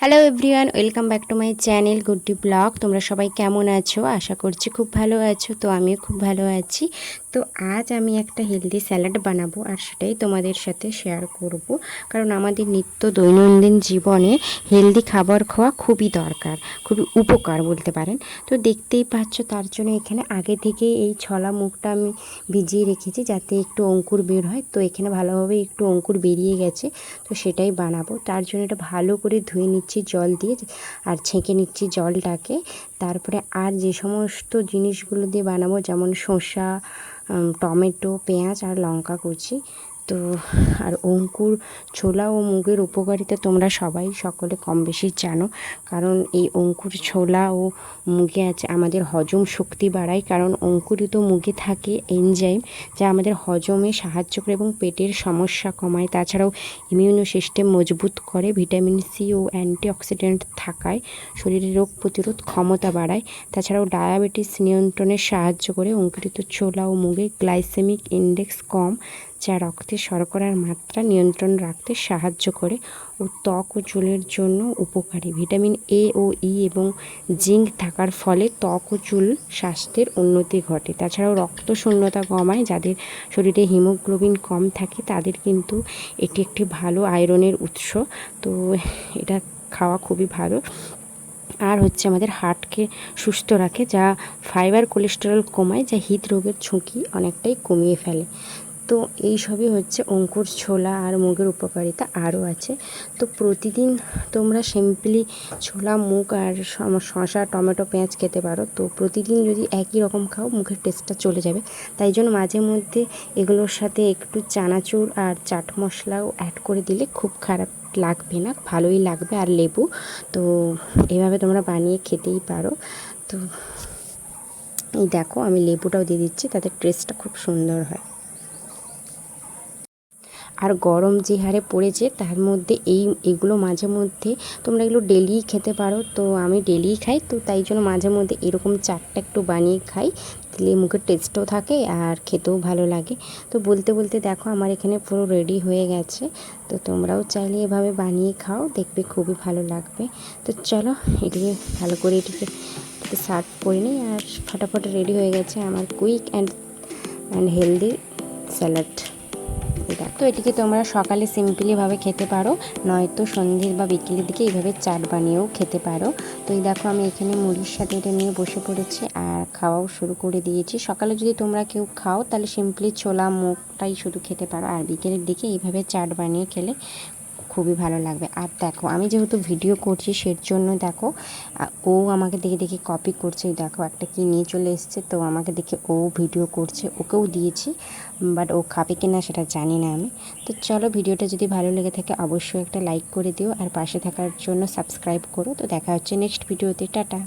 Hello everyone, welcome back to my channel Guddi blog. তোমরা সবাই কেমন আছো? আশা করছি খুব ভালো আছো। তো আমিও খুব ভালো আছি। তো আজ আমি একটা হেলদি স্যালাড বানাবো আর সেটাই তোমাদের সাথে শেয়ার করব। কারণ আমাদের নিত্য দৈনন্দিন জীবনে হেলদি খাবার খাওয়া খুবই দরকার, খুবই উপকার বলতে পারেন। তো দেখতেই পাচ্ছ, তার জন্য এখানে আগে থেকে এই ছলা মুগটা আমি ভিজিয়ে রেখেছি যাতে একটু অঙ্কুর বের হয়। তো এখানে ভালোভাবে একটু অঙ্কুর বেরিয়ে গেছে, তো সেটাই বানাবো। তার জন্য এটা ভালো করে ধুয়ে নিচ্ছি জল দিয়ে, আর ছেঁকে নিচ্ছি জলটাকে। তারপরে আর যে সমস্ত জিনিসগুলো দিয়ে বানাবো, যেমন শসা, টমেটো, পেঁয়াজ আর লঙ্কা কুচি। তো আর অঙ্কুর ছোলা ও মুগের উপকারিতা তোমরা সবাই সকলে কম বেশি জানো। কারণ এই অঙ্কুর ছোলা ও মুগে আছে আমাদের হজম শক্তি বাড়ায়। কারণ অঙ্কুরিত মুগে থাকে এনজাইম, যা আমাদের হজমে সাহায্য করে এবং পেটের সমস্যা কমায়। তাছাড়াও ইমিউনো সিস্টেম মজবুত করে। ভিটামিন সি ও অ্যান্টিঅক্সিডেন্ট থাকায় শরীরে রোগ প্রতিরোধ ক্ষমতা বাড়ায়। তাছাড়াও ডায়াবেটিস নিয়ন্ত্রণে সাহায্য করে। অঙ্কুরিত ছোলা ও মুগে গ্লাইসেমিক ইন্ডেক্স কম, যা রক্তে শর্করার মাত্রা নিয়ন্ত্রণ রাখতে সাহায্য করে ও ত্বক ও চুলের জন্য উপকারী। ভিটামিন এ ও ই এবং জিঙ্ক থাকার ফলে ত্বক ও চুল স্বাস্থ্যের উন্নতি ঘটে। তাছাড়াও রক্ত শূন্যতা কমায়। যাদের শরীরে হিমোগ্লোবিন কম থাকে তাদের কিন্তু এটি একটি ভালো আয়রনের উৎস। তো এটা খাওয়া খুবই ভালো। আর হচ্ছে আমাদের হার্টকে সুস্থ রাখে, যা ফাইবার কোলেস্টেরল কমায়, যা হৃদরোগের ঝুঁকি অনেকটাই কমিয়ে ফেলে। তো এই সবই হচ্ছে অঙ্কুর ছোলা আর মুগের উপকারিতা। আরও আছে। তো প্রতিদিন তোমরা সিম্পলি ছোলা, মুগ আর শসা, টমেটো, পেঁয়াজ খেতে পারো। তো প্রতিদিন যদি একই রকম খাও, মুখের টেস্টটা চলে যাবে। তাই জন্য মাঝে মধ্যে এগুলোর সাথে একটু চানাচুর আর চাট মশলাও অ্যাড করে দিলে খুব খারাপ লাগবে না, ভালোই লাগবে। আর লেবু, তো এভাবে তোমরা বানিয়ে খেতেই পারো। তো এই দেখো, আমি লেবুটাও দিয়ে দিচ্ছি, তাতে টেস্টটা খুব সুন্দর হয়। আর গরম যে হারে পড়েছে তার মধ্যে এগুলো মাঝে মধ্যে তোমরা এগুলো ডেলিই খেতে পারো। তো আমি ডেলিই খাই, তো তাই জন্য মাঝে মধ্যে এরকম চাটটা একটু বানিয়ে খাই, দিলে মুখের টেস্টও থাকে আর খেতেও ভালো লাগে। তো বলতে বলতে দেখো আমার এখানে পুরো রেডি হয়ে গেছে। তো তোমরাও চাইলে এভাবে বানিয়ে খাও, দেখবে খুবই ভালো লাগবে। তো চলো এটিকে ভালো করে এটিকে সার্ভ করে নিই। আর ফটাফট রেডি হয়ে গেছে আমার কুইক অ্যান্ড হেলদি স্যালাড। তো এটিকে তোমরা সকালে সিম্পলিভাবে খেতে পারো, নয়তো সন্ধ্যে বা বিকেলের দিকে এইভাবে চাট বানিয়েও খেতে পারো। তো এই দেখো আমি এখানে মুড়ির সাথে এটা নিয়ে বসে পড়েছি আর খাওয়াও শুরু করে দিয়েছি। সকালে যদি তোমরা কেউ খাও তাহলে সিম্পলি ছোলা মুগটাই শুধু খেতে পারো, আর বিকেলের দিকে এইভাবে চাট বানিয়ে খেলে খুবই ভালো লাগবে। আর দেখো আমি যেহেতু ভিডিও করছি সের জন্য দেখো ও আমাকে দেখে দেখে কপি করছে। দেখো একটা কি নিয়ে চলে এসছে, তো আমাকে দেখে ও ভিডিও করছে, ওকেও দিয়েছি, বাট ও খাবে কি না সেটা জানি না আমি। তো চলো, ভিডিওটা যদি ভালো লেগে থাকে অবশ্যই একটা লাইক করে দিও আর পাশে থাকার জন্য সাবস্ক্রাইব করো। তো দেখা হচ্ছে নেক্সট ভিডিওতে। টাটা।